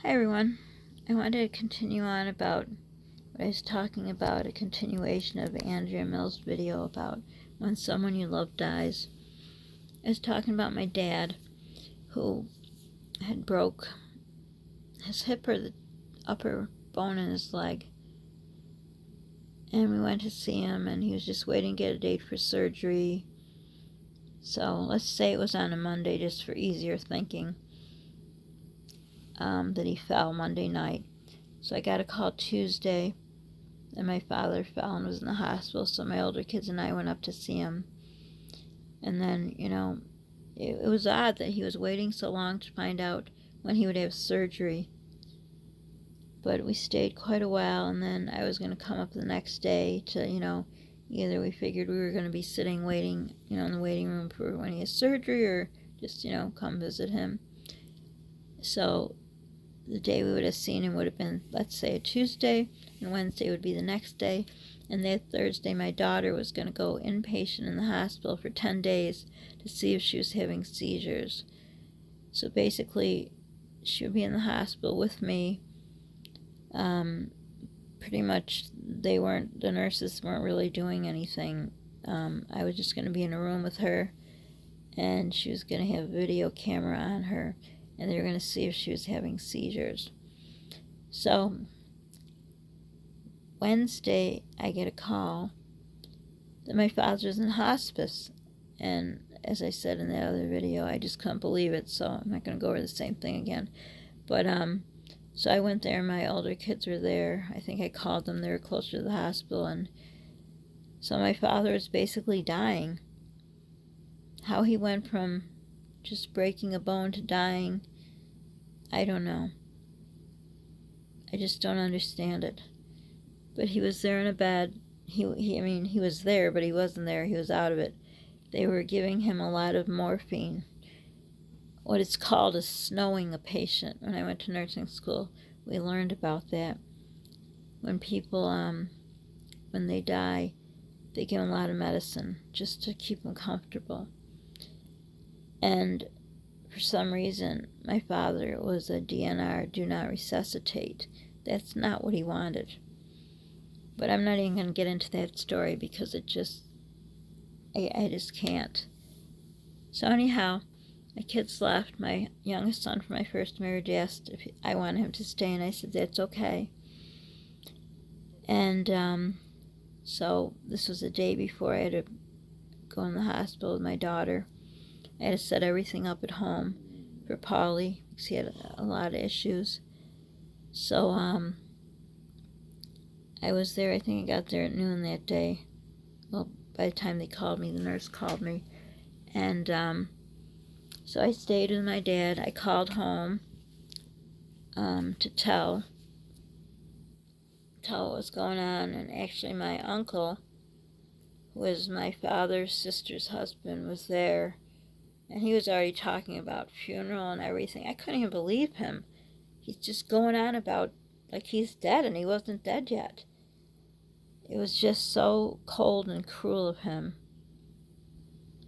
Hi everyone. I wanted to continue on about what I was talking about, a continuation of Andrea Mills' video about when someone you love dies. I was talking about my dad who had broke his hip or the upper bone in his leg. And we went to see him and he was just waiting to get a date for surgery. So let's say it was on a Monday just for easier thinking. That he fell Monday night. So I got a call Tuesday, and my father fell and was in the hospital, so my older kids and I went up to see him. And then, it was odd that he was waiting so long to find out when he would have surgery. But we stayed quite a while, and then I was going to come up the next day to, either we figured we were going to be sitting waiting, in the waiting room for when he has surgery, or just, come visit him. So the day we would have seen him would have been, let's say, a Tuesday, and Wednesday would be the next day. And that Thursday, my daughter was going to go inpatient in the hospital for 10 days to see if she was having seizures. So basically, she would be in the hospital with me. Pretty much, the nurses weren't really doing anything. I was just going to be in a room with her, and she was going to have a video camera on her, and they were going to see if she was having seizures. So Wednesday, I get a call that my father's in hospice. And as I said in that other video, I just couldn't believe it, so I'm not going to go over the same thing again. But, so I went there, my older kids were there. I think I called them, they were closer to the hospital, and so my father was basically dying. How he went from just breaking a bone to dying, I don't know. I just don't understand it. But he was there in a bed. He was there, but he wasn't there. He was out of it. They were giving him a lot of morphine. What it's called is snowing a patient. When I went to nursing school, we learned about that. When people, when they die, they give them a lot of medicine just to keep them comfortable. And for some reason, my father was a DNR, do not resuscitate. That's not what he wanted. But I'm not even going to get into that story because I just can't. So anyhow, my kids left. My youngest son from my first marriage asked if I wanted him to stay, and I said, that's okay. And so this was the day before I had to go in the hospital with my daughter. I had to set everything up at home for Polly because he had a lot of issues. So I was there. I think I got there at noon that day. Well, by the time they called me, the nurse called me. And so I stayed with my dad. I called home to tell what was going on. And actually my uncle, who was my father's sister's husband, was there. And he was already talking about funeral and everything. I couldn't even believe him. He's just going on about like he's dead, and he wasn't dead yet. It was just so cold and cruel of him.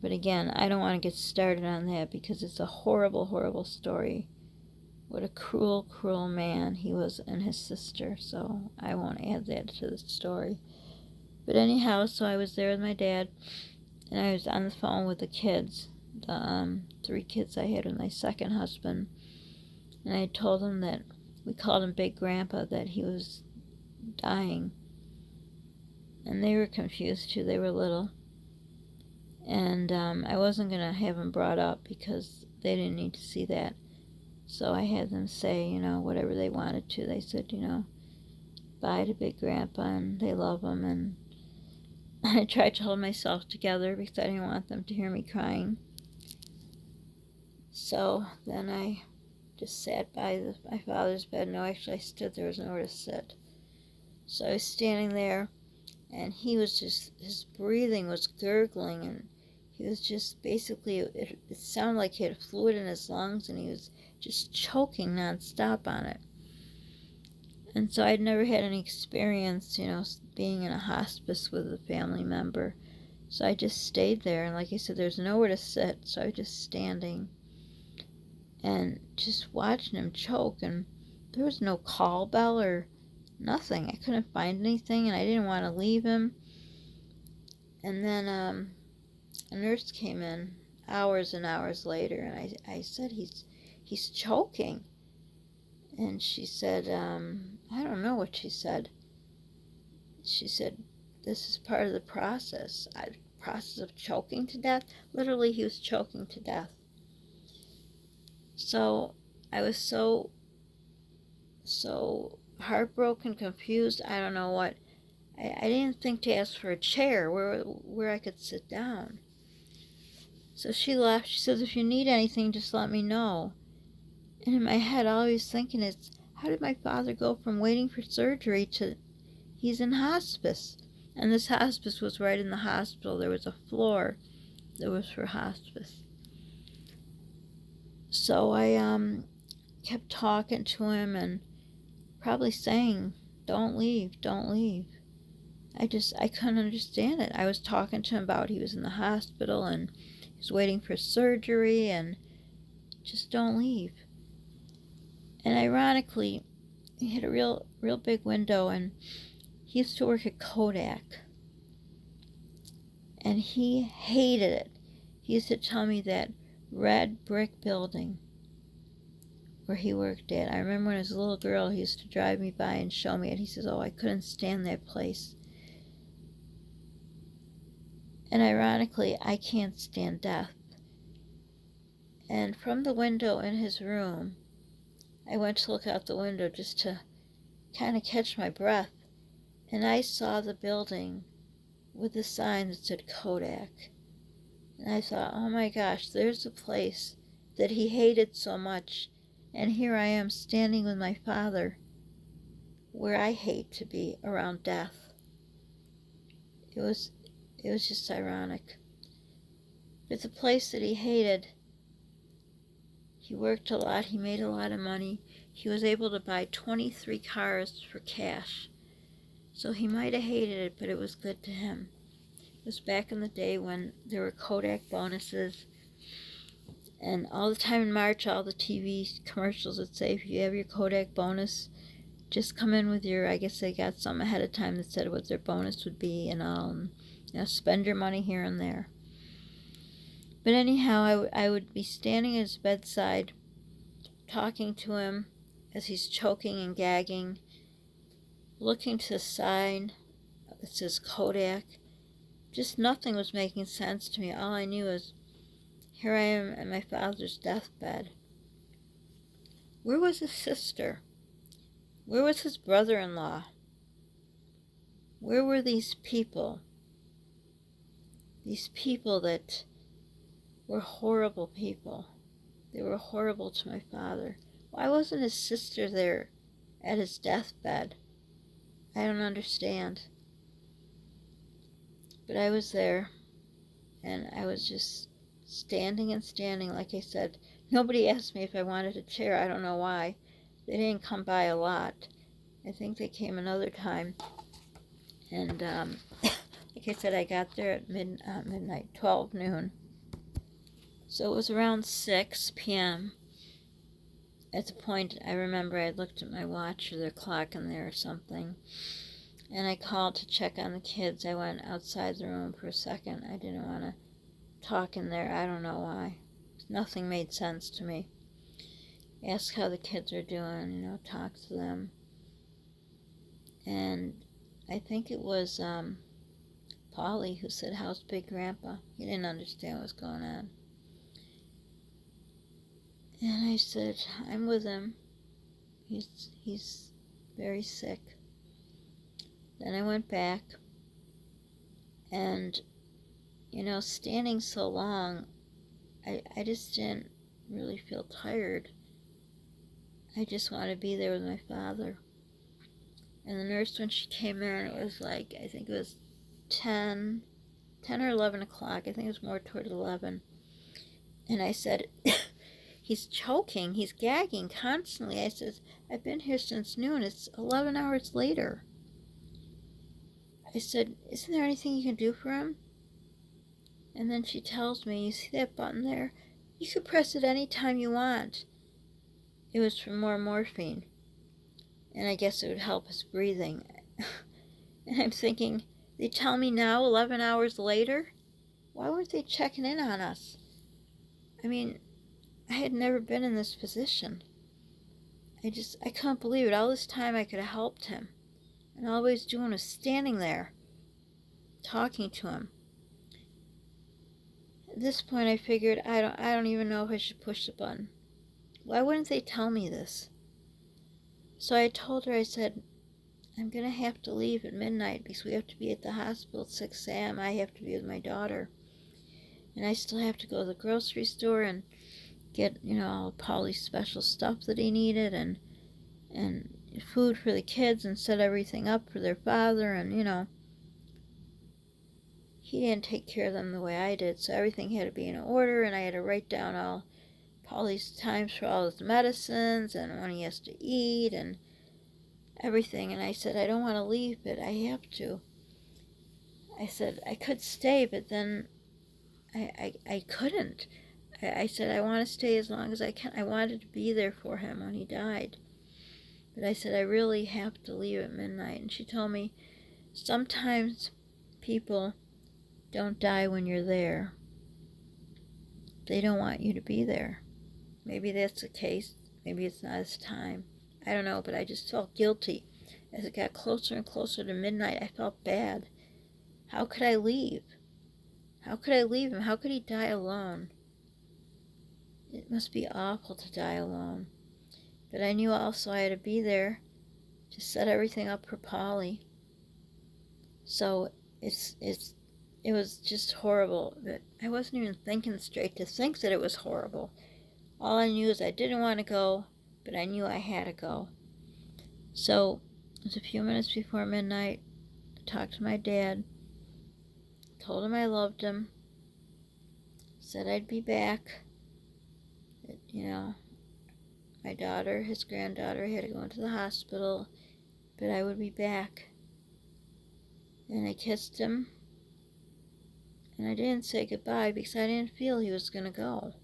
But again, I don't want to get started on that because it's a horrible, horrible story. What a cruel, cruel man he was and his sister. So I won't add that to the story. But anyhow, so I was there with my dad, and I was on the phone with the kids. The 3 kids I had with my second husband, and I told them that we called him Big Grandpa, that he was dying, and they were confused too. They were little, and I wasn't going to have him brought up because they didn't need to see that, so I had them say, whatever they wanted to. They said, bye to Big Grandpa, and they love him, and I tried to hold myself together because I didn't want them to hear me crying. So then I just sat by my father's bed. No, actually I stood there. There was nowhere to sit. So I was standing there, and he was just, his breathing was gurgling, and he was just basically, it sounded like he had fluid in his lungs, and he was just choking nonstop on it. And so I'd never had any experience, being in a hospice with a family member. So I just stayed there, and like I said, there's nowhere to sit, so I was just standing and just watching him choke. And there was no call bell or nothing. I couldn't find anything, and I didn't want to leave him. And then a nurse came in hours and hours later, and I said, he's choking. And she said, I don't know what she said. She said, this is part of the process. Process of choking to death. Literally, he was choking to death. So I was so heartbroken, confused. I don't know what. I didn't think to ask for a chair where I could sit down. So she left. She says, if you need anything, just let me know. And in my head, all I was thinking is, how did my father go from waiting for surgery to he's in hospice? And this hospice was right in the hospital. There was a floor that was for hospice. So I kept talking to him and probably saying, don't leave, don't leave. I couldn't understand it. I was talking to him about he was in the hospital and he was waiting for surgery and just don't leave. And ironically, he had a real big window, and he used to work at Kodak. And he hated it. He used to tell me that red brick building where he worked at. I remember when I was a little girl, he used to drive me by and show me it. He says, oh, I couldn't stand that place. And ironically, I can't stand death. And from the window in his room, I went to look out the window just to kind of catch my breath. And I saw the building with the sign that said Kodak. And I thought, oh my gosh, there's a place that he hated so much. And here I am standing with my father where I hate to be, around death. It was just ironic. It's a place that he hated. He worked a lot. He made a lot of money. He was able to buy 23 cars for cash. So he might have hated it, but it was good to him. It was back in the day when there were Kodak bonuses. And all the time in March, all the TV commercials would say, if you have your Kodak bonus, just come in with your, I guess they got something ahead of time that said what their bonus would be and all. And, spend your money here and there. But anyhow, I would be standing at his bedside, talking to him as he's choking and gagging, looking to the sign that says Kodak. Just nothing was making sense to me. All I knew was, here I am at my father's deathbed. Where was his sister? Where was his brother-in-law? Where were these people? These people that were horrible people. They were horrible to my father. Why wasn't his sister there at his deathbed? I don't understand. But I was there, and I was just standing and standing. Like I said, nobody asked me if I wanted a chair. I don't know why. They didn't come by a lot. I think they came another time. And like I said, I got there at midnight, 12 noon. So it was around 6 p.m. At the point, I remember I looked at my watch or the clock in there or something. And I called to check on the kids. I went outside the room for a second. I didn't want to talk in there. I don't know why. Nothing made sense to me. Ask how the kids are doing, talk to them. And I think it was Polly who said, how's Big Grandpa? He didn't understand what was going on. And I said, I'm with him. He's very sick. Then I went back, and, standing so long, I just didn't really feel tired. I just wanted to be there with my father. And the nurse, when she came in, it was like, I think it was 10 or 11 o'clock. I think it was more toward 11. And I said, he's choking, he's gagging constantly. I said, I've been here since noon. It's 11 hours later. I said, isn't there anything you can do for him? And then she tells me, you see that button there? You could press it any time you want. It was for more morphine. and I guess it would help his breathing. And I'm thinking, they tell me now, 11 hours later? Why weren't they checking in on us? I mean, I had never been in this position. I couldn't believe it. All this time I could have helped him. And all I was doing was standing there, talking to him. At this point I figured, I don't even know if I should push the button. Why wouldn't they tell me this? So I told her, I said, I'm going to have to leave at midnight because we have to be at the hospital at 6 a.m. I have to be with my daughter. And I still have to go to the grocery store and get, all Polly's special stuff that he needed and food for the kids and set everything up for their father. And, he didn't take care of them the way I did. So everything had to be in order, and I had to write down all Polly's times for all his medicines and when he has to eat and everything. And I said, I don't want to leave, but I have to. I said, I could stay, but then I couldn't. I said, I want to stay as long as I can. I wanted to be there for him when he died. But I said, I really have to leave at midnight. And she told me, sometimes people don't die when you're there. They don't want you to be there. Maybe that's the case. Maybe it's not his time. I don't know, but I just felt guilty. As it got closer and closer to midnight, I felt bad. How could I leave? How could I leave him? How could he die alone? It must be awful to die alone. But I knew also I had to be there to set everything up for Polly. So it was just horrible. But I wasn't even thinking straight to think that it was horrible. All I knew is I didn't want to go, but I knew I had to go. So it was a few minutes before midnight. I talked to my dad, told him I loved him, said I'd be back. That, my daughter, his granddaughter, had to go into the hospital, but I would be back. And I kissed him, and I didn't say goodbye because I didn't feel he was going to go.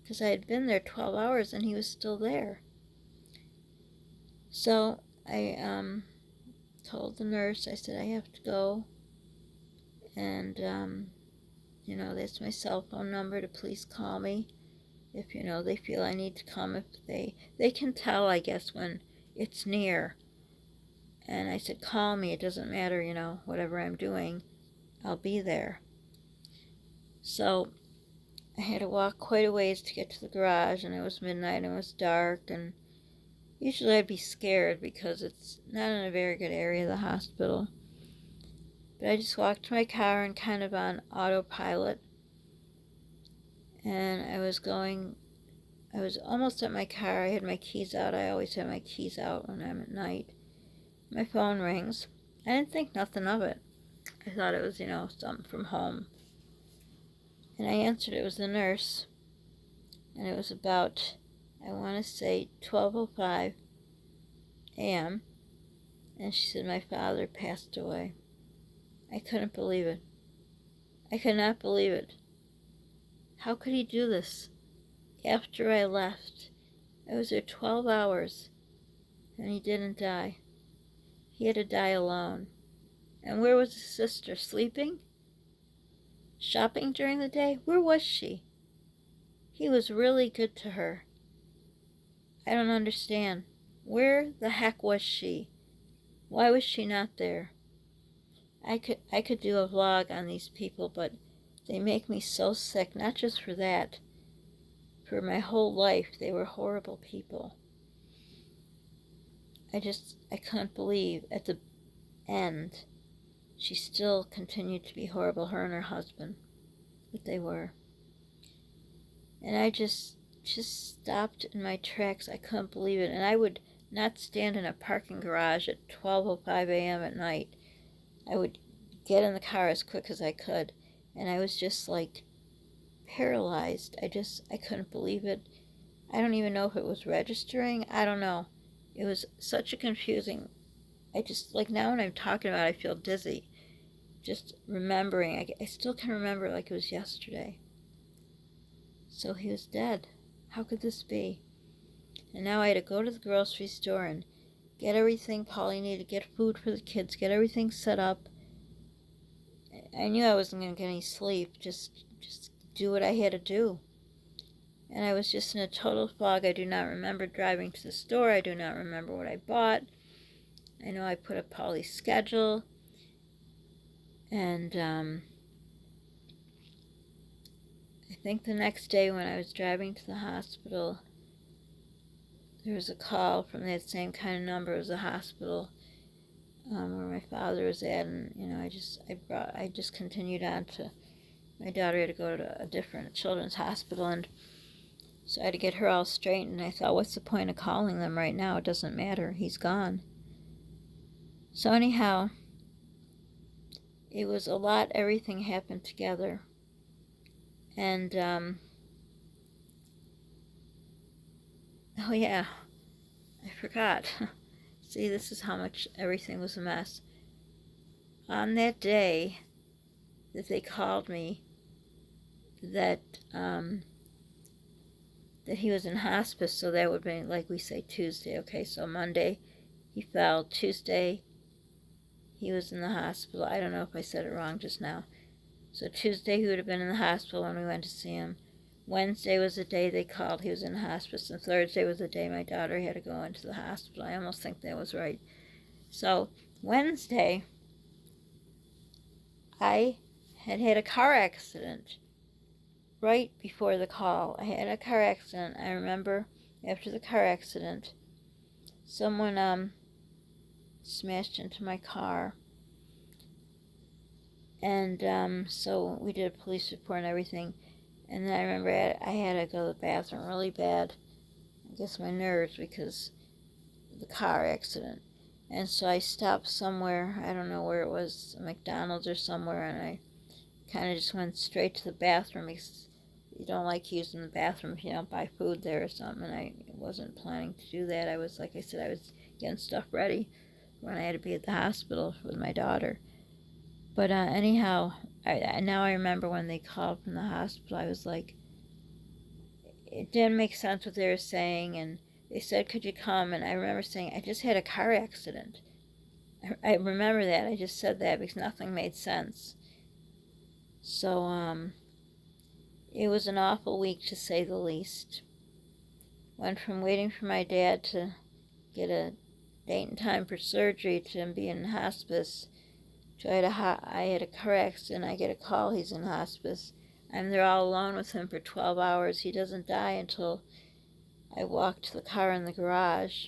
Because I had been there 12 hours and he was still there. So I told the nurse, I said, I have to go. And, that's my cell phone number to please call me if, they feel I need to come. If they can tell, I guess, when it's near. And I said, call me. It doesn't matter, whatever I'm doing, I'll be there. So I had to walk quite a ways to get to the garage, and it was midnight and it was dark, and usually I'd be scared because it's not in a very good area of the hospital. But I just walked to my car and kind of on autopilot, and I was almost at my car. I had my keys out. I always have my keys out when I'm at night. My phone rings. I didn't think nothing of it. I thought it was, something from home. And I answered. It was the nurse. And it was about, I want to say, 12:05 a.m. And she said my father passed away. I couldn't believe it. I could not believe it. How could he do this? After I left, I was there 12 hours, and he didn't die. He had to die alone. And where was his sister? Sleeping? Shopping during the day? Where was she? He was really good to her. I don't understand. Where the heck was she? Why was she not there? I could do a vlog on these people, but they make me so sick, not just for that. For my whole life, they were horrible people. I couldn't believe at the end she still continued to be horrible, her and her husband. But they were. And I just stopped in my tracks. I couldn't believe it. And I would not stand in a parking garage at 12:05 a.m. at night. I would get in the car as quick as I could. And I was just like paralyzed. I couldn't believe it. I don't even know if it was registering. I don't know. It was such a confusing. Now when I'm talking about it, I feel dizzy. Just remembering. I still can remember like it was yesterday. So he was dead. How could this be? And now I had to go to the grocery store and get everything Polly needed, get food for the kids, get everything set up. I knew I wasn't going to get any sleep, just do what I had to do. And I was just in a total fog. I do not remember driving to the store. I do not remember what I bought. I know I put up Polly's schedule. And I think the next day when I was driving to the hospital, there was a call from that same kind of number. It was a hospital where my father was at, and I just continued on to, my daughter had to go to a different children's hospital, and so I had to get her all straightened. I thought, what's the point of calling them right now? It doesn't matter. He's gone. So anyhow, it was a lot. Everything happened together. And, oh yeah, I forgot. See, this is how much everything was a mess. On that day that they called me that he was in hospice, so that would be, like we say, Tuesday. Okay, so Monday he fell. Tuesday he was in the hospital. I don't know if I said it wrong just now. So Tuesday he would have been in the hospital when we went to see him. Wednesday was the day they called he was in hospice, and Thursday was the day my daughter had to go into the hospital. I almost think that was right. So Wednesday, I had a car accident right before the call. I had a car accident. I remember after the car accident, someone smashed into my car. And so we did a police report and everything. And then I remember I had to go to the bathroom really bad. I guess my nerves because of the car accident. And so I stopped somewhere, I don't know where it was, a McDonald's or somewhere, and I kind of just went straight to the bathroom because you don't like using the bathroom if you don't buy food there or something. And I wasn't planning to do that. I was, like I said, I was getting stuff ready when I had to be at the hospital with my daughter. But anyhow, now I remember when they called from the hospital, I was like, it didn't make sense what they were saying, and they said, could you come? And I remember saying, I just had a car accident. I remember that. I just said that because nothing made sense. So, it was an awful week, to say the least. Went from waiting for my dad to get a date and time for surgery to him being in hospice. So I had a car accident. I get a call he's in hospice. I'm there all alone with him for 12 hours. He doesn't die until I walk to the car in the garage.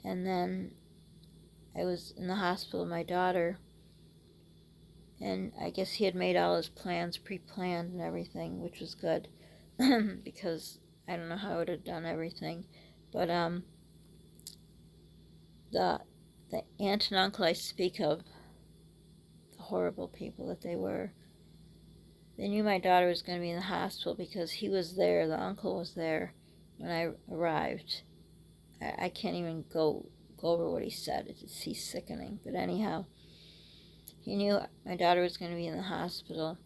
And then I was in the hospital with my daughter. And I guess he had made all his plans pre-planned and everything, which was good. Because I don't know how I would have done everything. But the aunt and uncle I speak of, the horrible people that they were, they knew my daughter was going to be in the hospital because he was there, the uncle was there when I arrived. I can't even go over what he said. He's sickening. But anyhow, he knew my daughter was going to be in the hospital.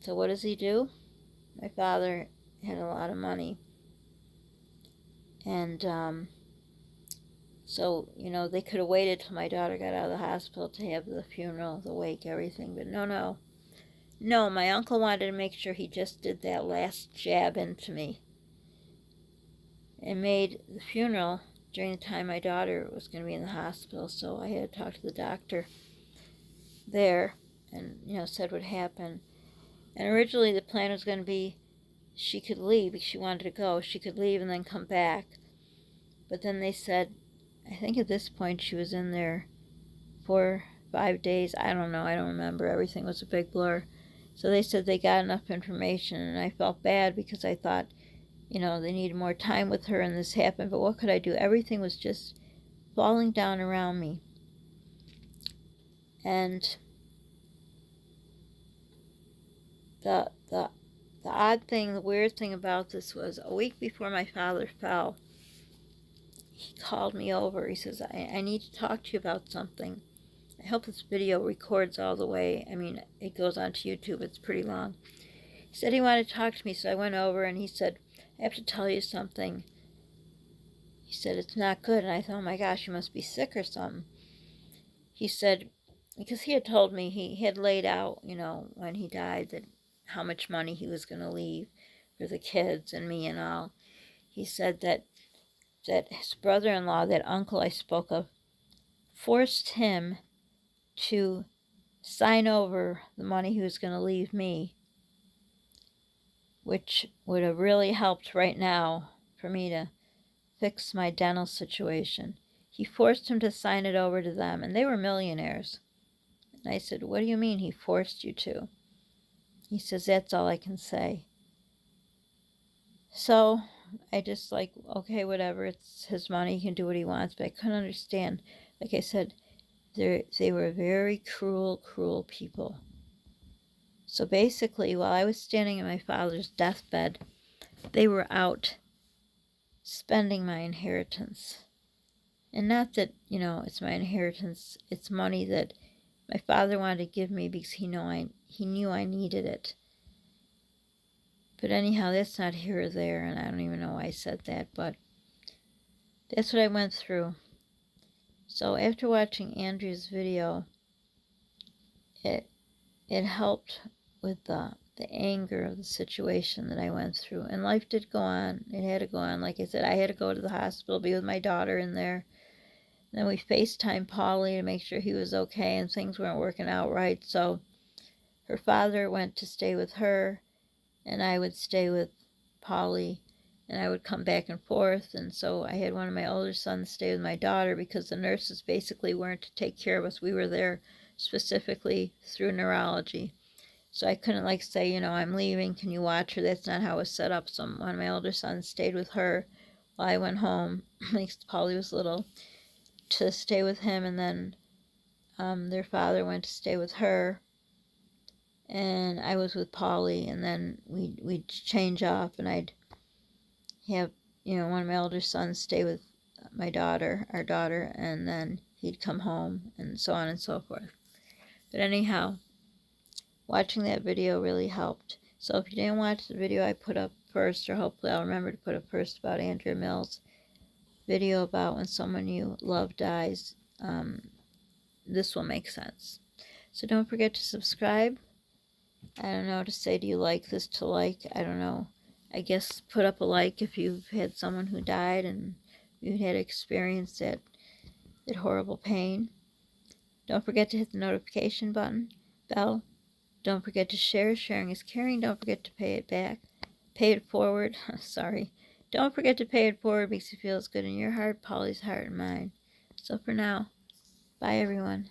So what does he do? My father had a lot of money. And so, they could have waited till my daughter got out of the hospital to have the funeral, the wake, everything. But no. No, my uncle wanted to make sure he just did that last jab into me. And made the funeral during the time my daughter was going to be in the hospital. So I had to talk to the doctor there and, said what happened. And originally the plan was going to be she could leave because she wanted to go. She could leave and then come back. But then they said, I think at this point she was in there 4 or 5 days. I don't know. I don't remember. Everything was a big blur. So they said they got enough information, and I felt bad because I thought, they needed more time with her and this happened. But what could I do? Everything was just falling down around me. And the odd thing, the weird thing about this was a week before my father fell, he called me over. He says, I need to talk to you about something. I hope this video records all the way. I mean, it goes onto YouTube. It's pretty long. He said he wanted to talk to me, so I went over and he said, I have to tell you something. He said, it's not good. And I thought, oh my gosh, you must be sick or something. He said, because he had told me he had laid out, when he died, that how much money he was going to leave for the kids and me and all. He said that his brother-in-law, that uncle I spoke of, forced him to sign over the money he was going to leave me, which would have really helped right now for me to fix my dental situation. He forced him to sign it over to them, and they were millionaires. And I said, what do you mean he forced you to? He says, that's all I can say. So I just okay, whatever, it's his money, he can do what he wants, but I couldn't understand. Like I said, they were very cruel people. So basically, while I was standing in my father's deathbed, they were out spending my inheritance. And not that, it's my inheritance, it's money that my father wanted to give me because he knew I needed it. But anyhow, that's not here or there, and I don't even know why I said that, but that's what I went through. So after watching Andrea's video, it helped with the anger of the situation that I went through. And life did go on. It had to go on. Like I said, I had to go to the hospital, be with my daughter in there. Then we FaceTimed Polly to make sure he was okay, and things weren't working out right. So her father went to stay with her, and I would stay with Polly, and I would come back and forth. And so I had one of my older sons stay with my daughter because the nurses basically weren't to take care of us. We were there specifically through neurology. So I couldn't say, I'm leaving, can you watch her? That's not how it was set up. So one of my older sons stayed with her while I went home, like Polly was little, to stay with him, and then their father went to stay with her, and I was with Polly, and then we'd change off, and I'd have, one of my older sons stay with our daughter, and then he'd come home, and so on and so forth. But anyhow, watching that video really helped. So if you didn't watch the video I put up first, or hopefully I'll remember to put up first, about Andrea Mills' video about when someone you love dies, this will make sense. So don't forget to subscribe. I don't know how to say, do you like this to like? I don't know. I guess put up a like if you've had someone who died and you had experienced that horrible pain. Don't forget to hit the notification bell. Don't forget to share. Sharing is caring. Don't forget to pay it back. Pay it forward. Sorry. Don't forget to pay it forward because it feels good in your heart, Polly's heart, and mine. So for now, bye everyone.